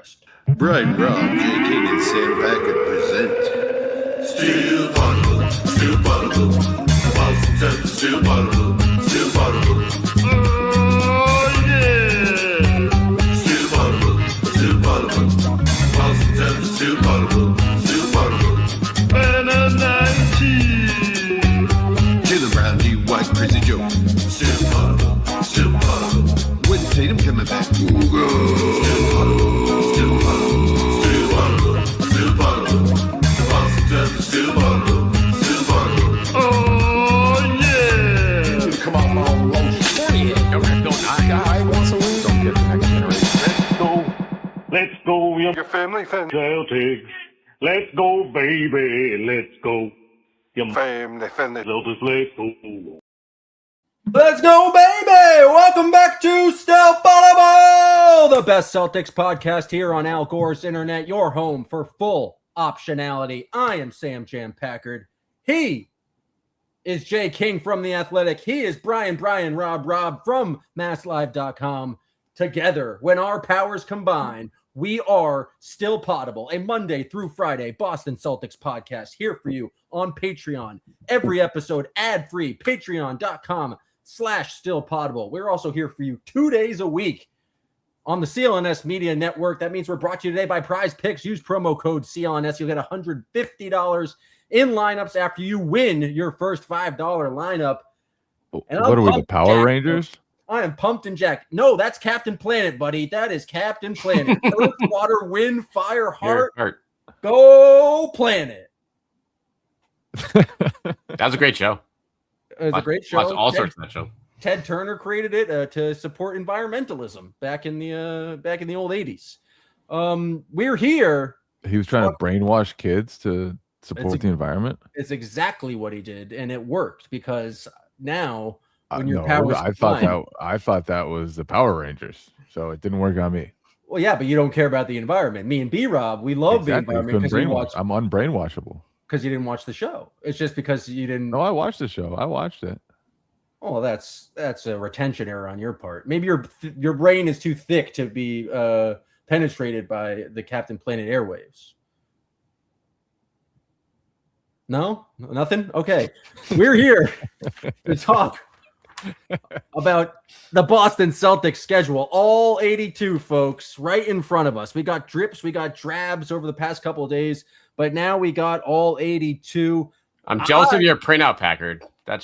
impressed. Brian, Robb, J. King, and Jam Packard present Steel Bottle, Steel Bottle, Boston Celtics, Steel Bottle, Steel Bottle. Oh yeah! Steel Bottle, Steel Bottle, Boston Celtics, Steel Bottle, Steel Bottle. And a 19. Jalen Brown, D. White, Crazy Joe. Steel Bottle, Steel Bottle. With Tatum coming back. Steel Bottle. Let's go, your family Celtics. Let's go, baby. Let's go. Your family Celtics. Let's go. Let's go, baby! Welcome back to Still Potable, the best Celtics podcast here on Al Gore's Internet, your home for full optionality. I am Sam Jam Packard. He is Jay King from The Athletic. He is Brian Robb from MassLive.com. Together, when our powers combine, we are Still Potable, a Monday through Friday Boston Celtics podcast here for you on Patreon. Every episode ad-free, patreon.com/stillpotable. We're also here for you 2 days a week on the CLNS Media Network. That means we're brought to you today by Prize Picks. Use promo code CLNS. You'll get $150 in lineups after you win your first $5 lineup. And what are we, the Power Rangers? I am pumped and jacked. No, that's Captain Planet, buddy. That is Captain Planet. Earth, water, wind, fire, heart. Go Planet. That was a great show. It was a great show. Watched all sorts of that show. Ted Turner created it to support environmentalism back in the old 80s. We're here. He was trying to brainwash kids to support the environment. It's exactly what he did, and it worked because now when your no, powers I thought that was the Power Rangers, so it didn't work on me. Well, yeah, but you don't care about the environment. Me and B-Rob, we love the environment because I'm unbrainwashable. Because you didn't watch the show. It's just because you didn't. No, I watched the show. I watched it. Oh, that's a retention error on your part. Maybe your brain is too thick to be penetrated by the Captain Planet airwaves. No, nothing. Okay, we're here to talk about the Boston Celtics schedule. All 82, folks, right in front of us. We got drips, we got drabs over the past couple of days, but now we got all 82. I'm jealous of your printout, Packard. I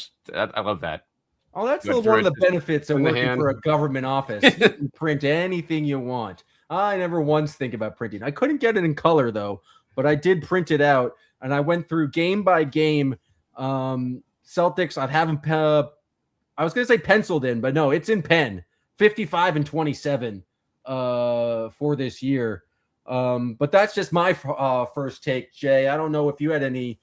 love that. Oh, that's one of the benefits of working for a government office. You can print anything you want. I never once think about printing. I couldn't get it in color, though, but I did print it out, and I went through game by game. Celtics, I haven't I was going to say penciled in, but no, it's in pen. 55 and 27 for this year. But that's just my first take, Jay. I don't know if you had any,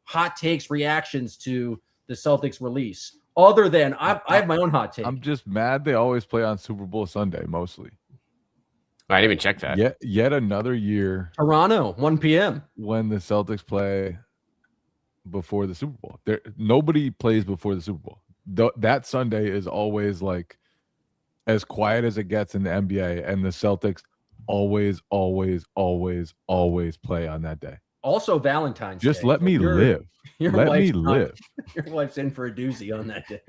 hot takes, reactions to the Celtics release. Other than I have my own hot take. I'm just mad they always play on Super Bowl Sunday, mostly. I didn't even check that. Yet another year. Toronto, 1 p.m. When the Celtics play before the Super Bowl. Nobody plays before the Super Bowl. That Sunday is always like as quiet as it gets in the NBA, and the Celtics always play on that day. Also Valentine's Just Day. Let me live. Let me live. Your wife's in for a doozy on that day.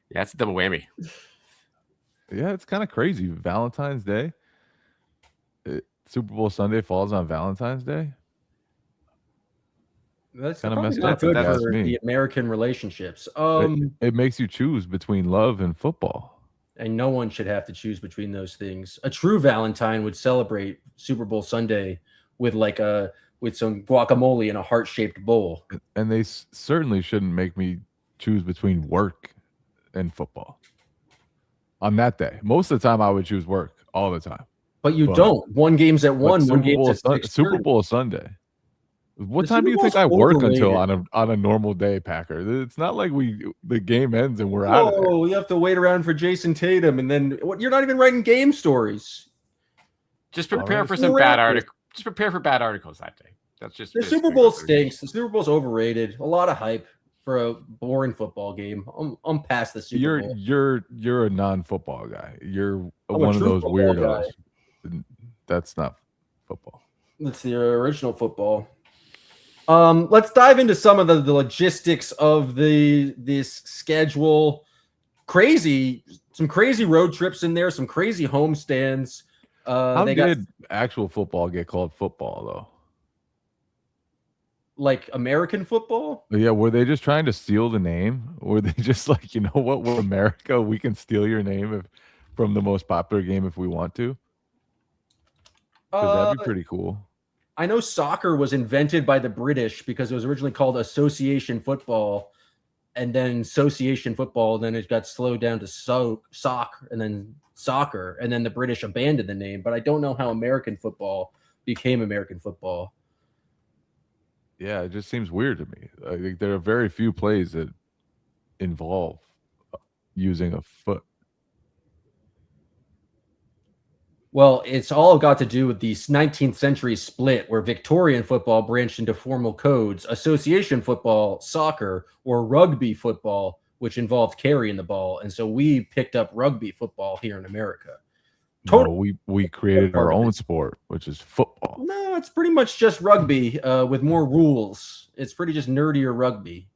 Yeah, it's a double whammy. Yeah, it's kind of crazy. Valentine's Day. Super Bowl Sunday falls on Valentine's Day. That's kind of messed up for the American relationships. It makes you choose between love and football. And no one should have to choose between those things. A true Valentine would celebrate Super Bowl Sunday with with some guacamole in a heart-shaped bowl. And they certainly shouldn't make me choose between work and football on that day. Most of the time I would choose work all the time. But you don't. One game's at 1, one game's at 6. Super Bowl Sunday. What time do you think I work until on a normal day, Packer? It's not like the game ends and we're out of there. Oh, you have to wait around for Jason Tatum, and then you're not even writing game stories. Just prepare for some bad articles. Just prepare for bad articles that day. That's just the Super Bowl stinks. The Super Bowl's overrated. A lot of hype for a boring football game. I'm past the Super Bowl. You're a non-football guy. You're one of those weirdos. Guy. That's not football. That's the original football. Let's dive into some of the logistics of this schedule. Some crazy road trips in there, some crazy homestands. How did actual football get called football, though? Like American football? Yeah, were they just trying to steal the name? Were they just like, you know what, we're America, we can steal your name from the most popular game if we want to? Because that'd be pretty cool. I know soccer was invented by the British because it was originally called association football, and then association football, then it got slowed down to soccer, and then soccer, and then the British abandoned the name. But I don't know how American football became American football. Yeah, it just seems weird to me. I think there are very few plays that involve using a foot. Well, it's all got to do with the 19th century split where Victorian football branched into formal codes, association football, soccer, or rugby football, which involved carrying the ball. And so we picked up rugby football here in America. No, we created our own sport, which is football. No, it's pretty much just rugby with more rules. It's pretty just nerdier rugby.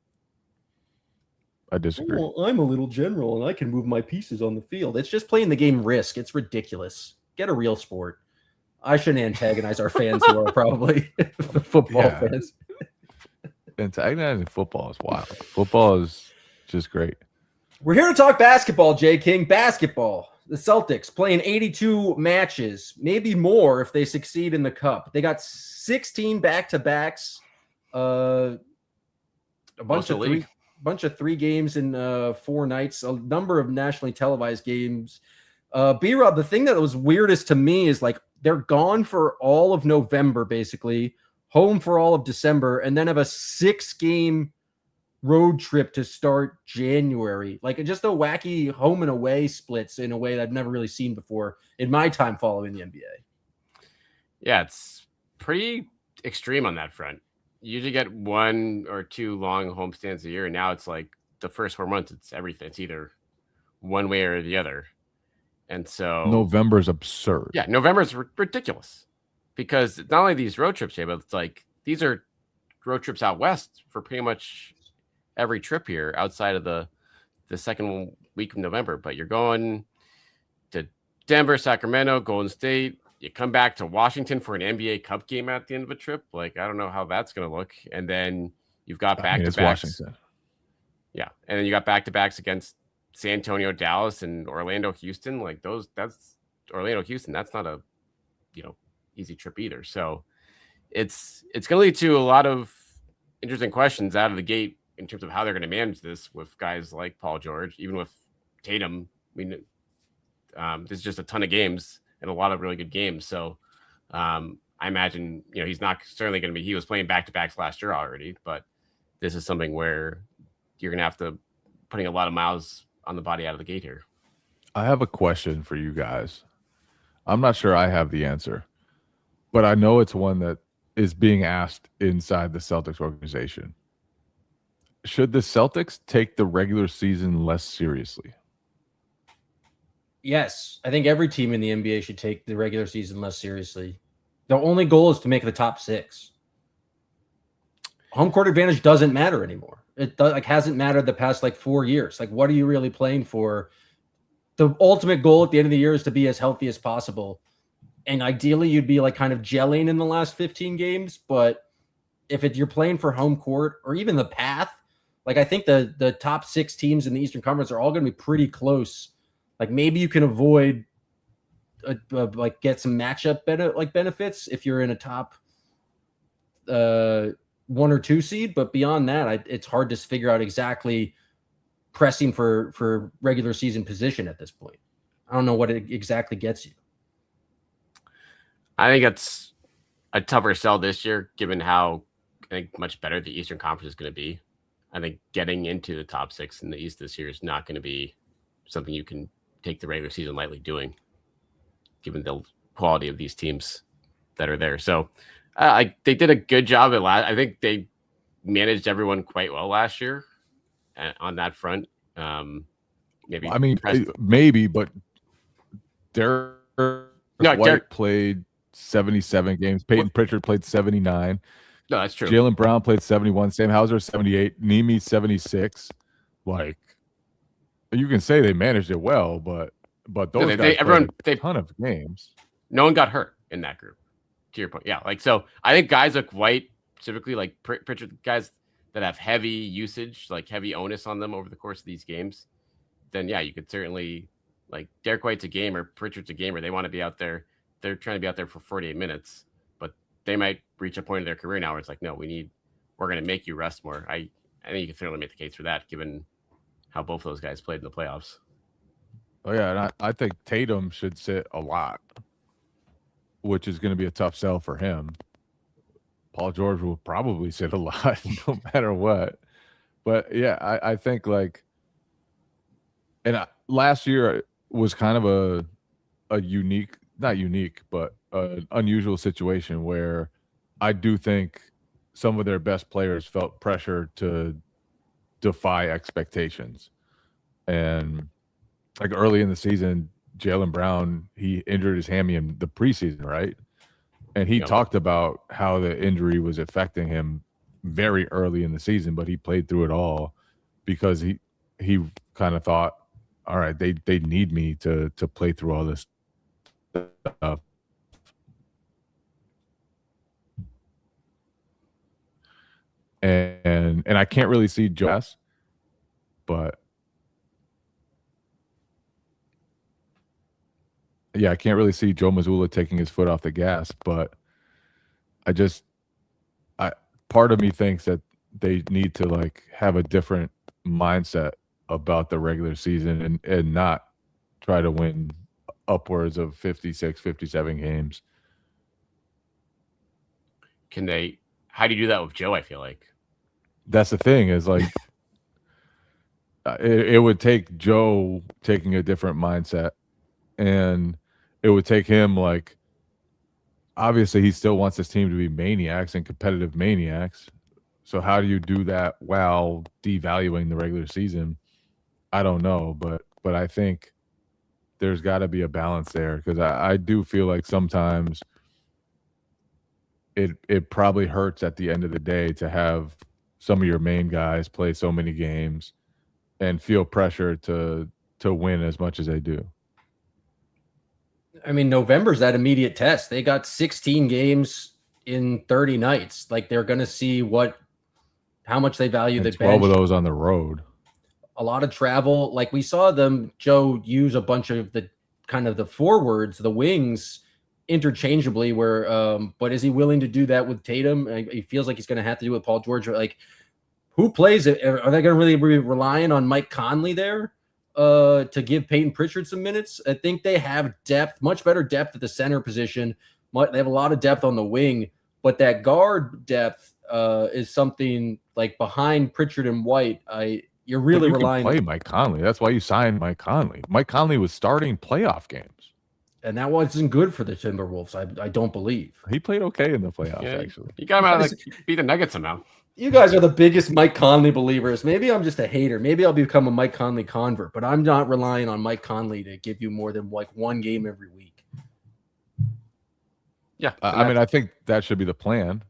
I disagree. Well, I'm a little general, and I can move my pieces on the field. It's just playing the game Risk. It's ridiculous. Get a real sport. I shouldn't antagonize our fans who are probably football fans. Antagonizing football is wild. Football is just great. We're here to talk basketball, Jay King. Basketball. The Celtics playing 82 matches, maybe more if they succeed in the Cup. They got 16 back-to-backs, a bunch of three games in 4 nights, a number of nationally televised games. B-Rob, the thing that was weirdest to me is like they're gone for all of November, basically, home for all of December, and then have a 6-game road trip to start January. Like just a wacky home and away splits in a way that I've never really seen before in my time following the NBA. Yeah, it's pretty extreme on that front. You usually get 1 or 2 long homestands a year, and now it's like the first 4 months, it's everything. It's either one way or the other. And so November's absurd. Yeah, November's ridiculous because not only these road trips, but it's like these are road trips out west for pretty much every trip here outside of the second week of November. But you're going to Denver, Sacramento, Golden State. You come back to Washington for an NBA Cup game at the end of a trip. Like, I don't know how that's going to look. And then you've got back-to-backs. Washington. Yeah, and then you got back-to-backs against San Antonio, Dallas, and Orlando, Houston. Like that's Orlando, Houston. That's not a, easy trip either. So it's going to lead to a lot of interesting questions out of the gate in terms of how they're going to manage this with guys like Paul George, even with Tatum. I mean, there's just a ton of games and a lot of really good games. So I imagine, he's not certainly going to be, he was playing back-to-backs last year already, but this is something where you're going to have to putting a lot of miles on the body out of the gate here. I have a question for you guys. I'm not sure I have the answer, but I know it's one that is being asked inside the Celtics organization. Should the Celtics take the regular season less seriously? Yes. I think every team in the NBA should take the regular season less seriously. The only goal is to make the top 6. Home court advantage doesn't matter anymore. It hasn't mattered the past 4 years. What are you really playing for? The ultimate goal at the end of the year is to be as healthy as possible. And ideally you'd be kind of gelling in the last 15 games. But if you're playing for home court or even the path, I think the top 6 teams in the Eastern Conference are all going to be pretty close. Maybe you can avoid get some matchup benefits if you're in a top 1 or 2 seed, but beyond that, it's hard to figure out exactly pressing for regular season position at this point. I don't know what it exactly gets you. I think it's a tougher sell this year, given how much better the Eastern Conference is going to be. I think getting into the top 6 in the East this year is not going to be something you can take the regular season lightly doing, given the quality of these teams that are there. So they did a good job at last. I think they managed everyone quite well last year on that front. Maybe, but Derek White played 77 games. Peyton Pritchard played 79. No, that's true. Jaylen Brown played 71. Sam Hauser 78. Nemi 76. Like, you can say they managed it well, but those guys played a ton of games. No one got hurt in that group. To your point, yeah. Like, so I think guys like White, specifically like Pritchard, guys that have heavy usage, like heavy onus on them over the course of these games, then yeah, you could certainly, like, Derek White's a gamer, Pritchard's a gamer. They want to be out there. They're trying to be out there for 48 minutes, but they might reach a point in their career now where it's like, no, we're going to make you rest more. I think you can certainly make the case for that, given how both those guys played in the playoffs. Oh yeah, and I think Tatum should sit a lot, which is going to be a tough sell for him. Paul George will probably sit a lot no matter what. But yeah, I think like, and last year was kind of a unique, not unique, but an unusual situation where I do think some of their best players felt pressure to defy expectations. And like early in the season, Jaylen Brown, he injured his hammy in the preseason, right? And he talked about how the injury was affecting him very early in the season, but he played through it all because he kind of thought, all right, they need me to play through all this stuff. And I can't really see Joe, but yeah, I can't really see Joe Mazzulla taking his foot off the gas, but part of me thinks that they need to like have a different mindset about the regular season and not try to win upwards of 56, 57 games. How do you do that with Joe? I feel like that's the thing is like, it would take Joe taking a different mindset, and it would take him like, obviously he still wants his team to be maniacs and competitive maniacs. So how do you do that while devaluing the regular season? I don't know, but I think there's got to be a balance there, because I do feel like sometimes it probably hurts at the end of the day to have some of your main guys play so many games and feel pressure to win as much as they do. I mean, November's that immediate test. They got 16 games in 30 nights. Like, they're going to see how much they value the bench. 12 of those on the road. A lot of travel. Like, we saw them, Joe, use a bunch of the kind of the forwards, the wings, interchangeably. But is he willing to do that with Tatum? He feels like he's going to have to do it with Paul George. Like, who plays it? Are they going to really be relying on Mike Conley there to give Peyton Pritchard some minutes? I think they have depth, much better depth at the center position. They have a lot of depth on the wing, but that guard depth is something like behind Pritchard and White. You're really relying on Mike Conley. That's why you signed Mike Conley. Mike Conley was starting playoff games, and that wasn't good for the Timberwolves. I don't believe he played okay in the playoffs. Actually, he got him out beat the Nuggets somehow. You guys are the biggest Mike Conley believers. Maybe I'm just a hater. Maybe I'll become a Mike Conley convert, but I'm not relying on Mike Conley to give you more than like one game every week. Yeah. I mean, I think that should be the plan.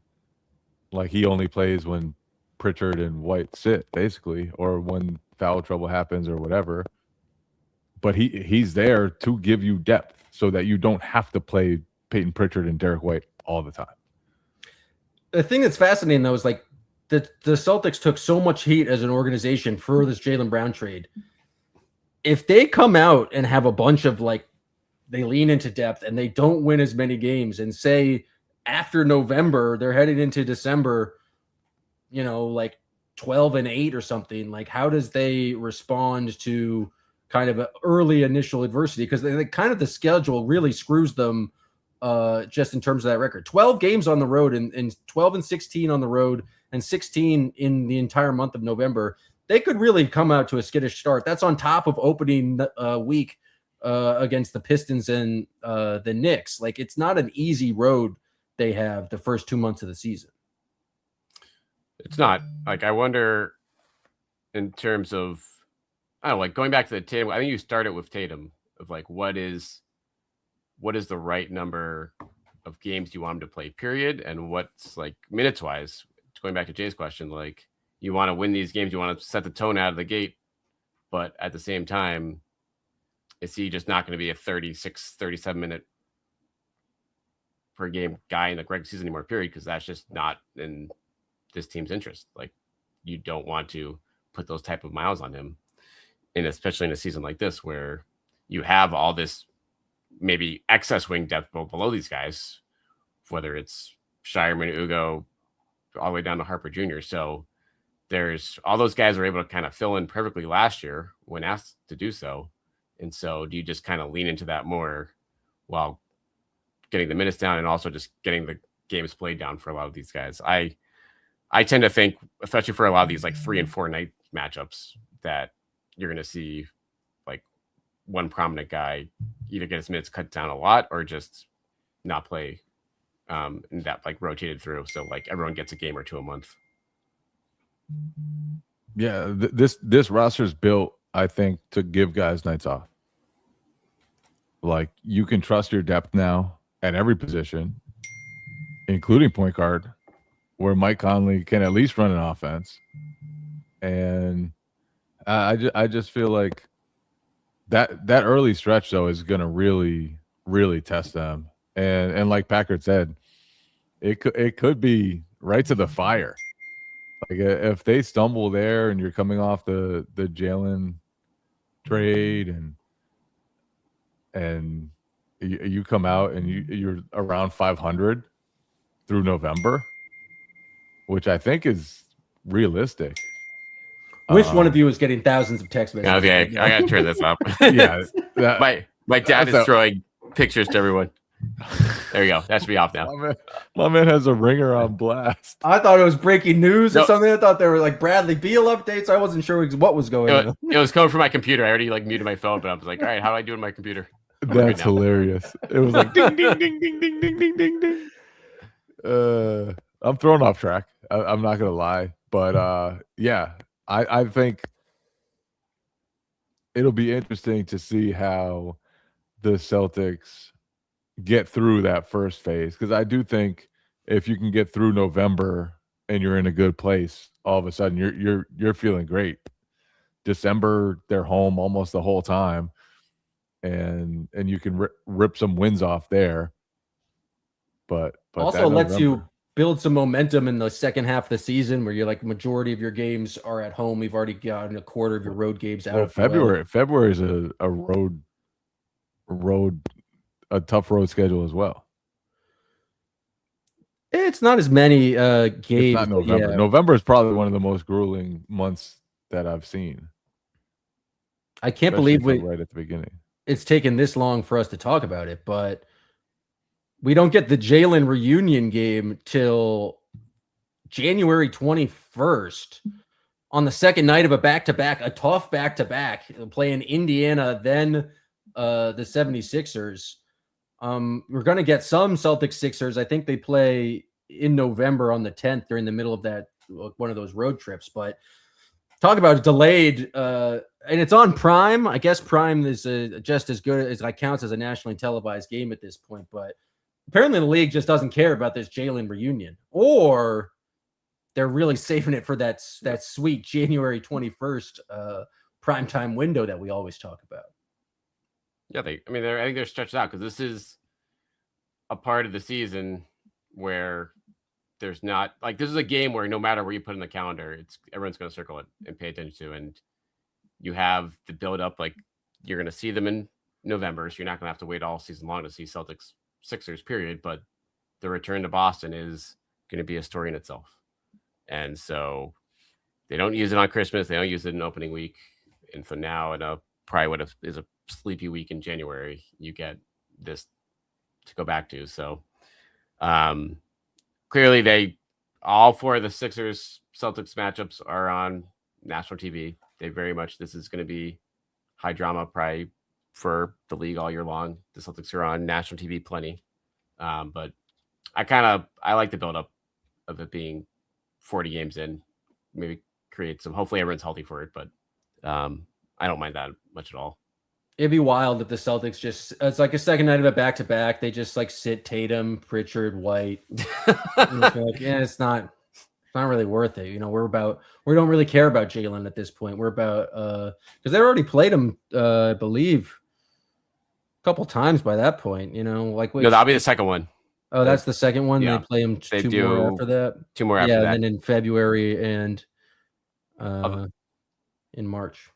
Like, he only plays when Pritchard and White sit, basically, or when foul trouble happens or whatever. But he's there to give you depth so that you don't have to play Peyton Pritchard and Derek White all the time. The thing that's fascinating, though, is like, the Celtics took so much heat as an organization for this Jaylen Brown trade. If they come out and have a bunch of they lean into depth and they don't win as many games, and say after November they're headed into December, 12-8 or something, like, how does they respond to kind of an early initial adversity? Because they kind of, the schedule really screws them just in terms of that record. 12 games on the road and 12-16 on the road, and 16 in the entire month of November. They could really come out to a skittish start. That's on top of opening week against the Pistons and the Knicks. Like, it's not an easy road they have the first 2 months of the season. It's not. Like, I wonder, in terms of, I don't know, like, going back to the Tatum, I think you started with Tatum, of like, what is the right number of games you want him to play, period, and what's like minutes wise. Going back to Jay's question, like you want to win these games, you want to set the tone out of the gate, but at the same time, is he just not going to be a 36, 37 minute per game guy in the regular season anymore, period? Because that's just not in this team's interest. Like you don't want to put those type of miles on him, and especially in a season like this where you have all this maybe excess wing depth below these guys, whether it's Shireman, Ugo, all the way down to Harper Jr. So there's all those guys were able to kind of fill in perfectly last year when asked to do so. And so do you just kind of lean into that more while getting the minutes down and also just getting the games played down for a lot of these guys? I tend to think, especially for a lot of these like 3 and 4 night matchups, that you're going to see like one prominent guy either get his minutes cut down a lot or just not play and that like rotated through. So like everyone gets a game or two a month. Yeah, this roster is built, I think, to give guys nights off. Like you can trust your depth now at every position, including point guard, where Mike Conley can at least run an offense. And I just feel like that early stretch though is going to really, really test them. And like Packard said, it could be right to the fire. Like if they stumble there and you're coming off the Jalen trade and you come out and you're around 500 through November, which I think is realistic. Which one of you is getting thousands of text messages? Okay, I gotta turn this up. Yeah, my dad is throwing pictures to everyone. There you go. That should be off now. My man has a ringer on blast. I thought it was breaking news or something. I thought there were like Bradley Beal updates. I wasn't sure what was going on. It was coming from my computer. I already like muted my phone, but I was like, all right, how do I do it on my computer? That's hilarious. It was like ding, ding, ding, ding, ding, ding, ding, ding, ding. I'm thrown off track. I'm not going to lie. But yeah, I think it'll be interesting to see how the Celtics get through that first phase, because I do think if you can get through November and you're in a good place, all of a sudden you're feeling great. December, they're home almost the whole time, and you can rip some wins off there. But also lets you build some momentum in the second half of the season where you're like majority of your games are at home. We've already gotten a quarter of your road games out. Well, February is a tough road schedule as well. It's not as many games. It's not November. Yeah. November is probably one of the most grueling months that I've seen. I can't believe right at the beginning. It's taken this long for us to talk about it, but we don't get the Jalen reunion game till January 21st on the second night of a back-to-back, a tough back-to-back, playing Indiana, then the 76ers. We're going to get some Celtics Sixers. I think they play in November on the 10th during the middle of that, one of those road trips. But talk about delayed, and it's on Prime. I guess Prime is just as good as counts as a nationally televised game at this point. But apparently the league just doesn't care about this Jalen reunion, or they're really saving it for that sweet January 21st primetime window that we always talk about. Yeah, I think they're stretched out because this is a part of the season where there's not like this is a game where no matter where you put in the calendar, everyone's going to circle it and pay attention to, and you have the build up. Like you're going to see them in November, so you're not going to have to wait all season long to see Celtics Sixers, period. But the return to Boston is going to be a story in itself, and so they don't use it on Christmas. They don't use it in opening week, and so now probably what is a sleepy week in January, you get this to go back to. So clearly all four of the Sixers Celtics matchups are on national TV. This is going to be high drama probably for the league all year long. The Celtics are on national TV plenty. But I like the buildup of it being 40 games in, maybe create some, hopefully everyone's healthy for it, but I don't mind that much at all. It'd be wild if the Celtics it's like a second night of a back-to-back. They just like sit Tatum, Pritchard, White. It's not really worth it. We don't really care about Jalen at this point. We're about because they already played him, I believe, a couple times by that point. No, that'll be the second one. Oh, that's the second one. Yeah. They play him two more after that. And then in February and in March.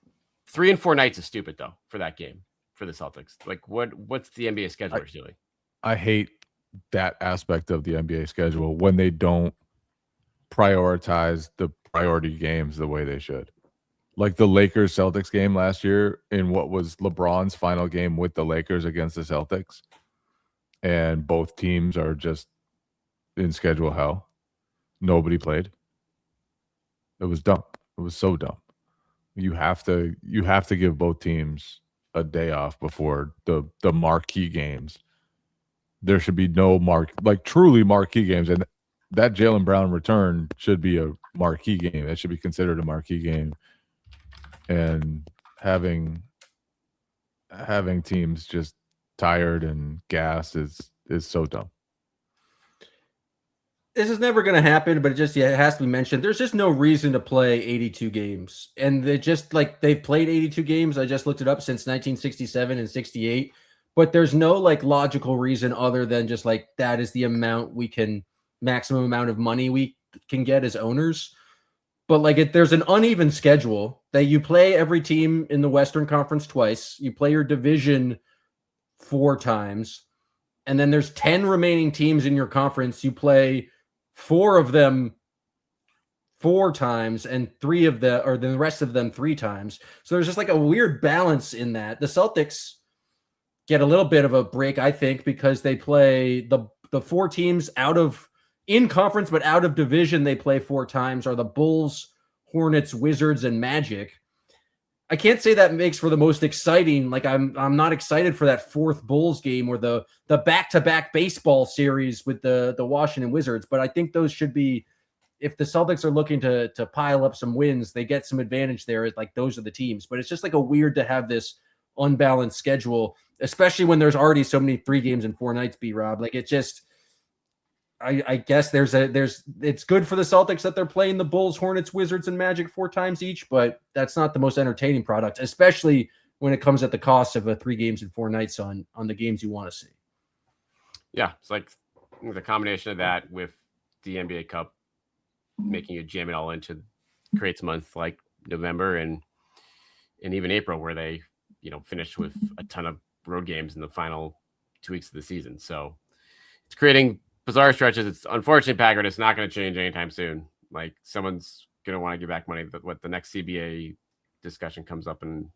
3 and 4 nights is stupid though for that game for the Celtics. Like what's the NBA schedulers doing? I hate that aspect of the NBA schedule when they don't prioritize the priority games the way they should. Like the Lakers Celtics game last year in what was LeBron's final game with the Lakers against the Celtics. And both teams are just in schedule hell. Nobody played. It was dumb. It was so dumb. You have to give both teams a day off before the marquee games. There should be no truly marquee games, and that Jaylen Brown return should be a marquee game. That should be considered a marquee game. And having teams just tired and gassed is so dumb. This is never going to happen, but it has to be mentioned. There's just no reason to play 82 games. And they've played 82 games. I just looked it up since 1967 and 68. But there's no logical reason other than just that is the maximum amount of money we can get as owners. But there's an uneven schedule that you play every team in the Western Conference twice. You play your division 4 times. And then there's 10 remaining teams in your conference. You play 4 of them 4 times and the rest of them 3 times. So there's just a weird balance in that. The Celtics get a little bit of a break, I think, because they play the 4 teams in conference, but out of division, they play 4 times are the Bulls, Hornets, Wizards, and Magic. I can't say that makes for the most exciting. I'm not excited for that 4th Bulls game or the back-to-back baseball series with the Washington Wizards. But I think those should be, if the Celtics are looking to pile up some wins, they get some advantage there. Those are the teams. But it's just a weird to have this unbalanced schedule, especially when there's already so many 3 games in 4 nights. Rob, it just. I guess it's good for the Celtics that they're playing the Bulls, Hornets, Wizards, and Magic 4 times each, but that's not the most entertaining product, especially when it comes at the cost of 3 games in 4 nights on the games you want to see. Yeah, it's the combination of that with the NBA Cup making you jam it all into creates a month like November and even April where they finished with a ton of road games in the final 2 weeks of the season. So it's creating bizarre stretches. It's unfortunate, Packard. It's not going to change anytime soon. Someone's going to want to give back money. But what the next CBA discussion comes up in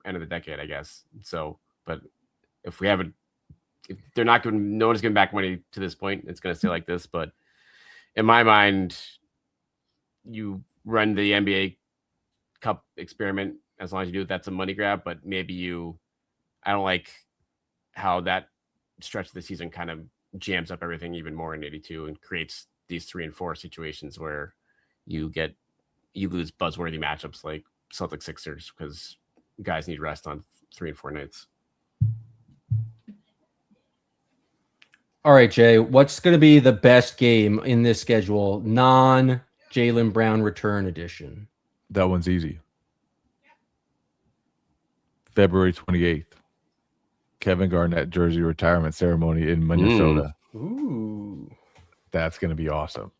end of the decade, I guess. So, but if they're not going, no one's giving back money to this point. It's going to stay like this. But in my mind, you run the NBA Cup experiment as long as you do it. That's a money grab. But maybe I don't like how that stretch of the season kind of jams up everything even more in 82 and creates these 3 and 4 situations where you lose buzzworthy matchups like Celtics Sixers because guys need rest on 3 and 4 nights. All right, Jay, what's going to be the best game in this schedule? Non-Jaylen Brown return edition. That one's easy. February 28th. Kevin Garnett jersey retirement ceremony in Minnesota. Ooh. That's going to be awesome.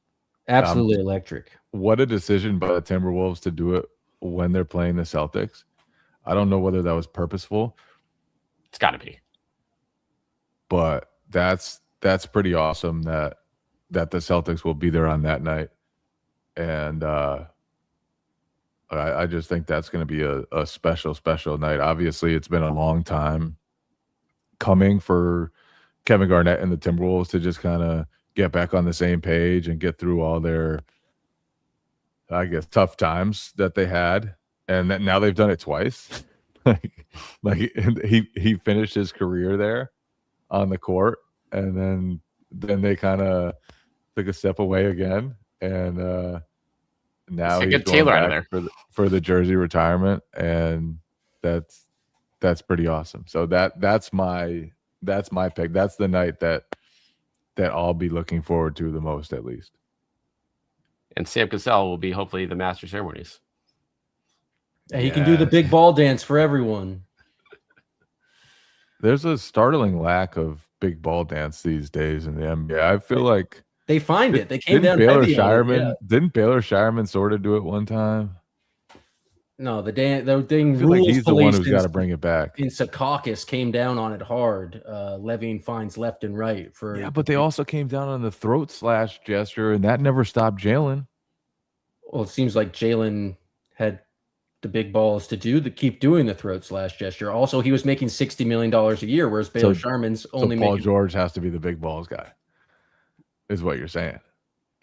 Absolutely electric. What a decision by the Timberwolves to do it when they're playing the Celtics. I don't know whether that was purposeful. It's got to be. But that's pretty awesome that the Celtics will be there on that night. And I just think that's going to be a special, special night. Obviously, it's been a long time coming for Kevin Garnett and the Timberwolves to just kind of get back on the same page and get through all their, I guess, tough times that they had. And that now they've done it twice. like he finished his career there on the court, and then they kind of took a step away again. And now he's get going Taylor back out of there for the jersey retirement, and that's that's pretty awesome. So that's my pick. That's the night that I'll be looking forward to the most, at least. And Sam Cassell will be hopefully the master ceremonies. And he can do the big ball dance for everyone. There's a startling lack of big ball dance these days in the NBA. I feel like they find it. They came down Baylor heavy Shireman. on it, Didn't Baylor Shireman sort of do it one time? No, the thing. I feel like he's the one who's got to bring it back. In Secaucus came down on it hard, levying fines left and right for. Yeah, but they also came down on the throat slash gesture, and that never stopped Jalen. Well, it seems like Jalen had the big balls to keep doing the throat slash gesture. Also, he was making $60 million a year, whereas Baylor Sharman's only making. Paul George has to be the big balls guy, is what you're saying.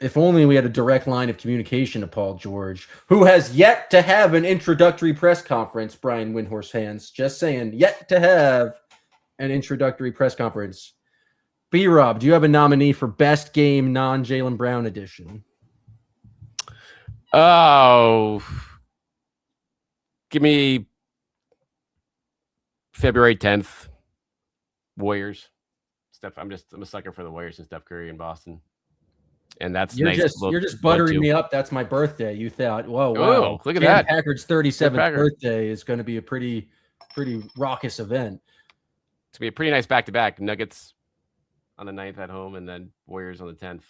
If only we had a direct line of communication to Paul George, who has yet to have an introductory press conference, Brian Windhorst fans. Just saying, yet to have an introductory press conference. B-Rob, do you have a nominee for best game non-Jaylen Brown edition? Oh, give me February 10th, Warriors. I'm a sucker for the Warriors and Steph Curry in Boston. And that's you're nice. You're just buttering me up. That's my birthday. You thought, whoa, wow. Oh, look at Jam that. Packard's 37th birthday is going to be a pretty raucous event. It's going to be a pretty nice back-to-back. Nuggets on the 9th at home and then Warriors on the 10th.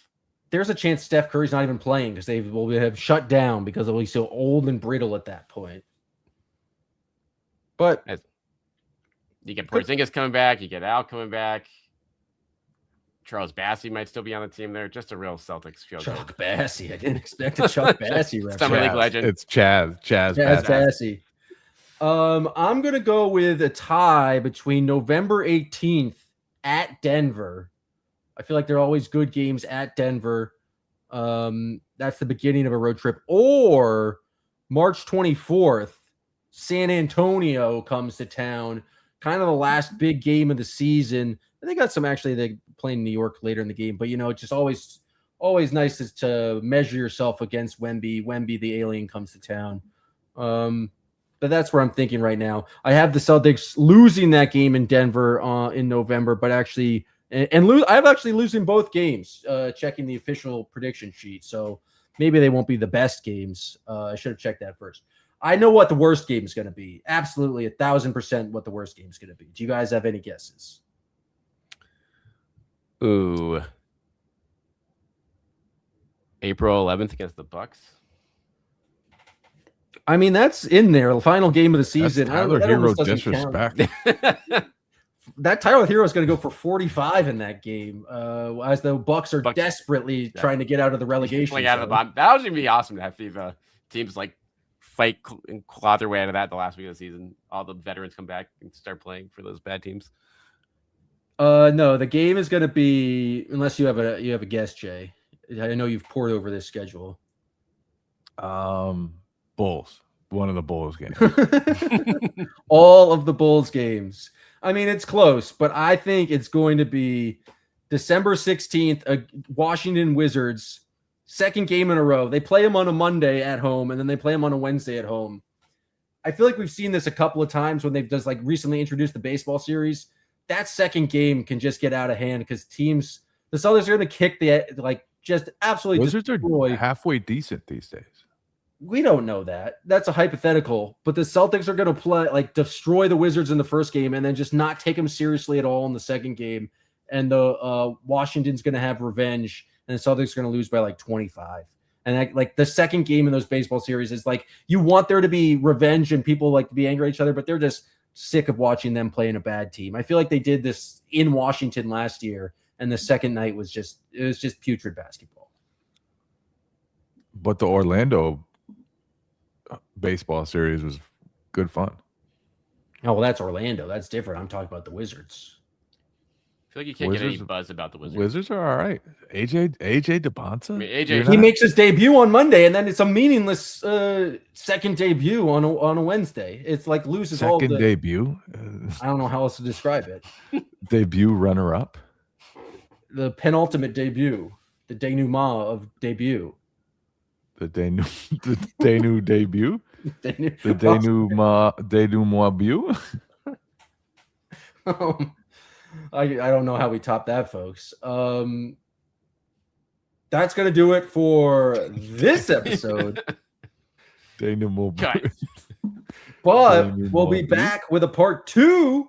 There's a chance Steph Curry's not even playing because they will have shut down because they'll be so old and brittle at that point. But you get Porzingis coming back. You get Al coming back. Charles Bassey might still be on the team there. Just a real Celtics feel. Chuck Bassey. I didn't expect a Chuck Bassey reference. Summer League legend. It's Chaz Bassey. I'm going to go with a tie between November 18th at Denver. I feel like they're always good games at Denver. That's the beginning of a road trip. Or March 24th, San Antonio comes to town. Kind of the last big game of the season. They got some they play in New York later in the game, but it's just always nice to measure yourself against Wemby. Wemby, the alien, comes to town. But that's where I'm thinking right now. I have the Celtics losing that game in Denver in November, but actually, I'm actually losing both games. Checking the official prediction sheet, so maybe they won't be the best games. I should have checked that first. I know what the worst game is going to be. Absolutely, 1,000% what the worst game is going to be. Do you guys have any guesses? Ooh. April 11th against the Bucks. I mean, that's in there. The final game of the season. That's Tyler Hero disrespect. That Tyler Hero is going to go for 45 in that game, as the Bucks are desperately trying to get out of the relegation. Out of the bottom. That was going to be awesome to have FIFA teams fight and claw their way out of that the last week of the season. All the veterans come back and start playing for those bad teams. No, the game is going to be, unless you have a guess, Jay. I know you've poured over this schedule. Bulls. One of the Bulls games. All of the Bulls games. I mean, it's close, but I think it's going to be December 16th, Washington Wizards, second game in a row. They play them on a Monday at home, and then they play them on a Wednesday at home. I feel like we've seen this a couple of times when they've just recently introduced the baseball series. That second game can just get out of hand because the Celtics are going to kick just absolutely Wizards destroy. Are halfway decent these days. We don't know that. That's a hypothetical. But the Celtics are going to play destroy the Wizards in the first game and then just not take them seriously at all in the second game. And the Washington's going to have revenge, and the Celtics are going to lose by 25. And the second game in those baseball series is you want there to be revenge and people to be angry at each other, but they're just sick of watching them playing a bad team. I feel like they did this in Washington last year, and the second night was just putrid basketball. But the Orlando baseball series was good fun. Oh, well, that's Orlando. That's different. I'm talking about the Wizards. I feel like you can't get any buzz about the Wizards. Wizards are all right. AJ DeBonta? I mean, he makes his debut on Monday, and then it's a meaningless second debut on a Wednesday. It's loses second all the debut. I don't know how else to describe it. Debut runner-up. The penultimate debut, the denouement of debut. The debut. The denouement. I don't know how we top that, folks. That's going to do it for this episode. But we'll be back with a part 2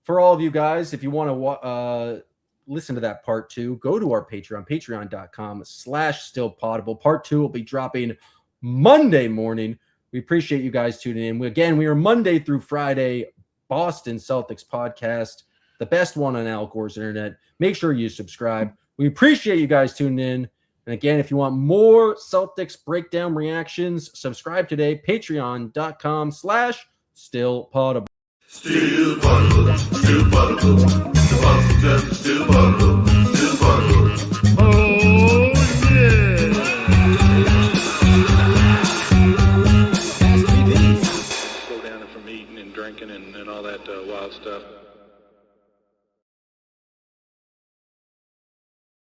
for all of you guys. If you want to listen to that part 2, go to our Patreon, patreon.com/stillpodable. Part 2 will be dropping Monday morning. We appreciate you guys tuning in. We are Monday through Friday, Boston Celtics podcast, the best one on Al Gore's internet. Make sure you subscribe. We appreciate you guys tuning in. And again, if you want more Celtics breakdown reactions, subscribe today, patreon.com/stillpodable. Still Potable, Boston, still Potable.